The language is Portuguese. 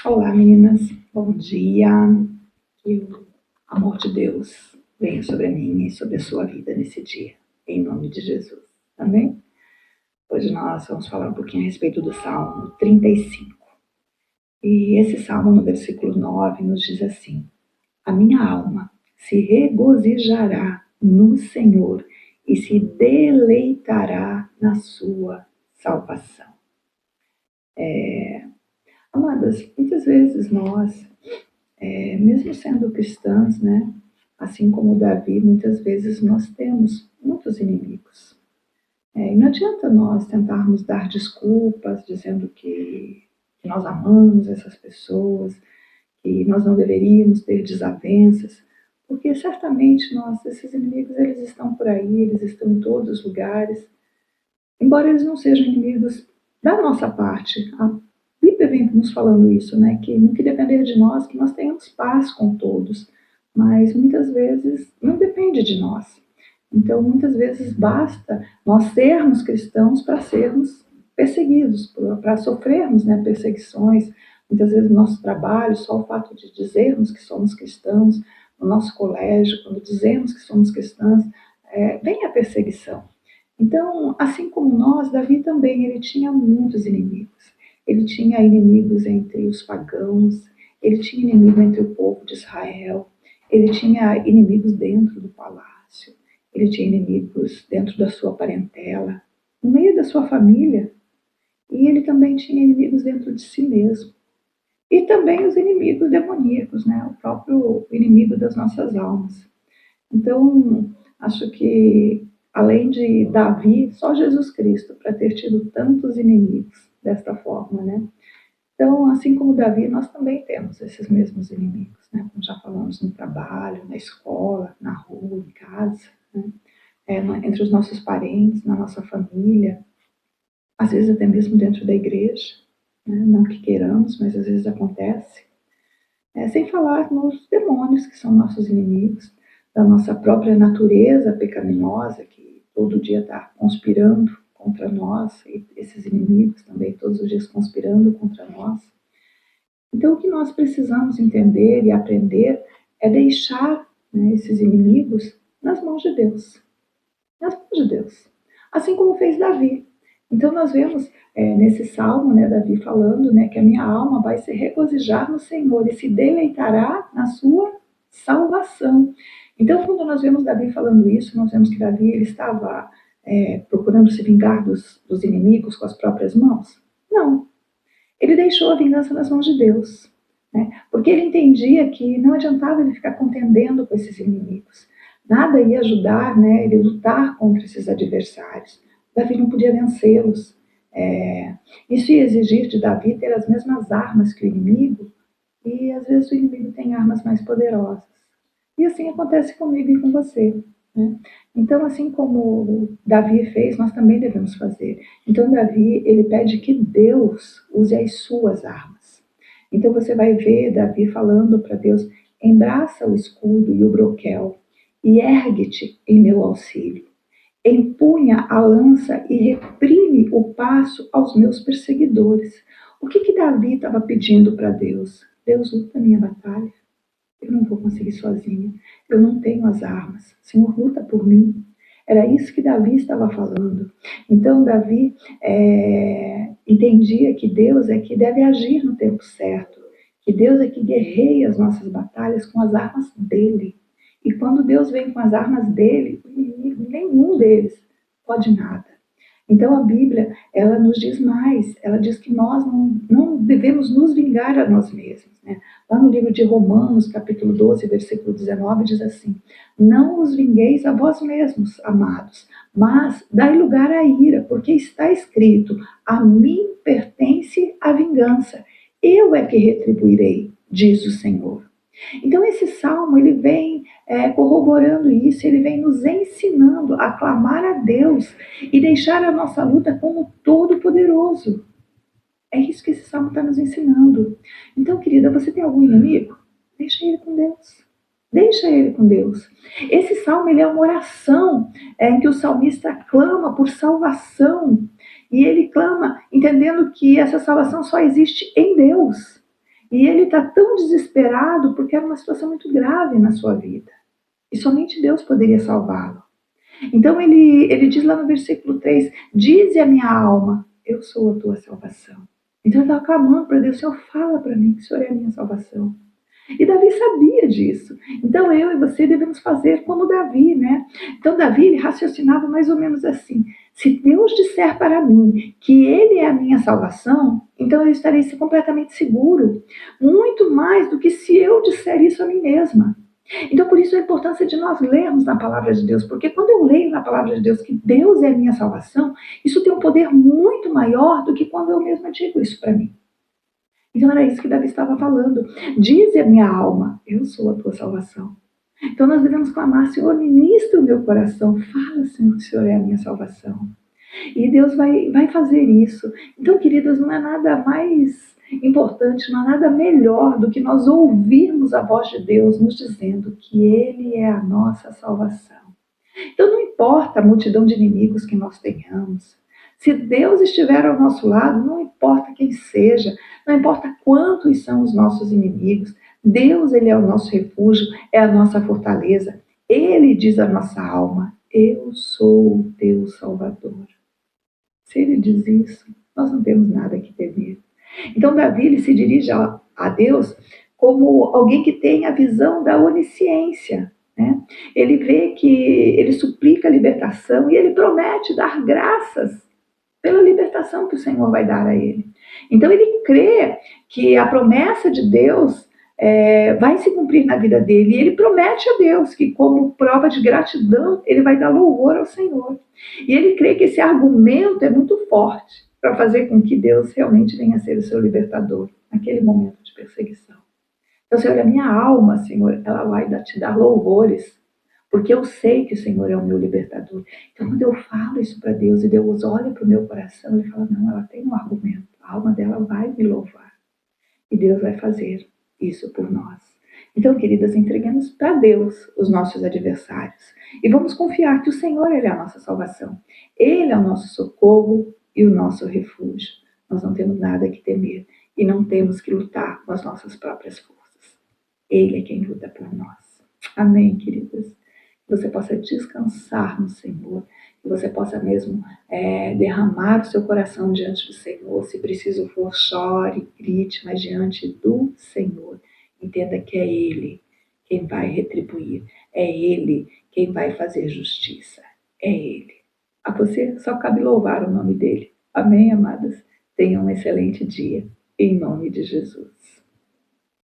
Olá, meninas. Bom dia. Que o amor de Deus venha sobre mim e sobre a sua vida nesse dia, em nome de Jesus. Amém? Hoje nós vamos falar um pouquinho a respeito do Salmo 35. E esse salmo, no versículo 9, nos diz assim: A minha alma se regozijará no Senhor e se deleitará na sua salvação. Amadas, muitas vezes nós, mesmo sendo cristãs, né, assim como Davi, muitas vezes nós temos muitos inimigos. E não adianta nós tentarmos dar desculpas, dizendo que nós amamos essas pessoas, que nós não deveríamos ter desavenças, porque certamente esses inimigos, eles estão por aí, eles estão em todos os lugares, embora eles não sejam inimigos da nossa parte. A Bíblia vem nos falando isso, né? Que no que depender de nós, que nós tenhamos paz com todos, mas muitas vezes não depende de nós. Então, muitas vezes basta nós sermos cristãos para sermos perseguidos, para sofrermos, né, perseguições. Muitas vezes no nosso trabalho, só o fato de dizermos que somos cristãos, no nosso colégio, quando dizemos que somos cristãs, vem a perseguição. Então, assim como nós, Davi também, ele tinha muitos inimigos. Ele tinha inimigos entre os pagãos, ele tinha inimigo entre o povo de Israel, ele tinha inimigos dentro do palácio, ele tinha inimigos dentro da sua parentela, no meio da sua família, e ele também tinha inimigos dentro de si mesmo. E também os inimigos demoníacos, né? O próprio inimigo das nossas almas. Então, acho que, além de Davi, só Jesus Cristo, para ter tido tantos inimigos desta forma, né? Então, assim como Davi, nós também temos esses mesmos inimigos, né? Como já falamos, no trabalho, na escola, na rua, em casa, né? Entre os nossos parentes, na nossa família, às vezes até mesmo dentro da igreja, né? Não que queiramos, mas às vezes acontece. Sem falar nos demônios, que são nossos inimigos, da nossa própria natureza pecaminosa, que todo dia está conspirando contra nós, e esses inimigos também todos os dias conspirando contra nós. Então, o que nós precisamos entender e aprender é deixar, né, esses inimigos nas mãos de Deus. Nas mãos de Deus. Assim como fez Davi. Então, nós vemos nesse salmo, né, Davi falando, né, que a minha alma vai se regozijar no Senhor e se deleitará na sua salvação. Então, quando nós vemos Davi falando isso, nós vemos que Davi ele estava procurando se vingar dos inimigos com as próprias mãos? Não. Ele deixou a vingança nas mãos de Deus, né? Porque ele entendia que não adiantava ele ficar contendendo com esses inimigos. Nada ia ajudar, né, ele lutar contra esses adversários. Davi não podia vencê-los. Isso ia exigir de Davi ter as mesmas armas que o inimigo, e às vezes o inimigo tem armas mais poderosas. E assim acontece comigo e com você, né? Então, assim como Davi fez, nós também devemos fazer. Então, Davi, ele pede que Deus use as suas armas. Então, você vai ver Davi falando para Deus: embraça o escudo e o broquel e ergue-te em meu auxílio. Empunha a lança e reprime o passo aos meus perseguidores. O que Davi estava pedindo para Deus? Deus, luta a minha batalha. Eu não vou conseguir sozinha. Eu não tenho as armas. O Senhor luta por mim. Era isso que Davi estava falando. Então, Davi entendia que Deus é que deve agir no tempo certo, que Deus é que guerreia as nossas batalhas com as armas dele. E quando Deus vem com as armas dele, nenhum deles pode nada. Então a Bíblia, ela nos diz mais, ela diz que nós não devemos nos vingar a nós mesmos, né? Lá no livro de Romanos, capítulo 12, versículo 19, diz assim: não os vingueis a vós mesmos, amados, mas dai lugar à ira, porque está escrito: a mim pertence a vingança, eu é que retribuirei, diz o Senhor. Então esse salmo, ele vem corroborando isso, ele vem nos ensinando a clamar a Deus e deixar a nossa luta com o Todo-Poderoso. É isso que esse salmo está nos ensinando. Então, querida, você tem algum inimigo? Deixa ele com Deus. Deixa ele com Deus. Esse salmo, ele é uma oração em que o salmista clama por salvação. E ele clama entendendo que essa salvação só existe em Deus. E ele está tão desesperado porque era uma situação muito grave na sua vida. E somente Deus poderia salvá-lo. Então ele diz lá no versículo 3: dize a minha alma, eu sou a tua salvação. Então ele estava clamando para Deus: Senhor, fala para mim que o Senhor é a minha salvação. E Davi sabia disso. Então eu e você devemos fazer como Davi, né? Então Davi ele raciocinava mais ou menos assim: se Deus disser para mim que Ele é a minha salvação, então eu estarei completamente seguro, muito mais do que se eu disser isso a mim mesma. Então, por isso a importância de nós lermos na palavra de Deus, porque quando eu leio na palavra de Deus que Deus é a minha salvação, isso tem um poder muito maior do que quando eu mesma digo isso para mim. Então era isso que Davi estava falando. Diz a minha alma, eu sou a tua salvação. Então nós devemos clamar: Senhor, ministra o meu coração. Fala, Senhor, que o Senhor é a minha salvação. E Deus vai fazer isso. Então, queridas, não é nada mais importante, não há nada melhor do que nós ouvirmos a voz de Deus nos dizendo que Ele é a nossa salvação. Então, não importa a multidão de inimigos que nós tenhamos, se Deus estiver ao nosso lado, não importa quem seja, não importa quantos são os nossos inimigos, Deus, Ele é o nosso refúgio, é a nossa fortaleza. Ele diz à nossa alma: eu sou o teu Salvador. Se Ele diz isso, nós não temos nada que temer. Então, Davi ele se dirige a Deus como alguém que tem a visão da onisciência. Né? Ele vê que ele suplica a libertação e ele promete dar graças pela libertação que o Senhor vai dar a ele. Então, ele crê que a promessa de Deus vai se cumprir na vida dele. E ele promete a Deus que, como prova de gratidão, ele vai dar louvor ao Senhor. E ele crê que esse argumento é muito forte para fazer com que Deus realmente venha a ser o seu libertador naquele momento de perseguição. Então, Senhor, a minha alma, Senhor, ela vai te dar louvores, porque eu sei que o Senhor é o meu libertador. Então, quando eu falo isso para Deus e Deus olha para o meu coração, Ele fala: não, ela tem um argumento, a alma dela vai me louvar. E Deus vai fazer isso por nós. Então, queridas, entreguemos para Deus os nossos adversários e vamos confiar que o Senhor, Ele é a nossa salvação. Ele é o nosso socorro e o nosso refúgio. Nós não temos nada que temer e não temos que lutar com as nossas próprias forças. Ele é quem luta por nós. Amém, queridas? Que você possa descansar no Senhor, que você possa mesmo derramar o seu coração diante do Senhor. Se preciso for, chore, grite, mas diante do Senhor. Entenda que é Ele quem vai retribuir, é Ele quem vai fazer justiça, é Ele. A você só cabe louvar o nome dele. Amém, amadas? Tenham um excelente dia, em nome de Jesus.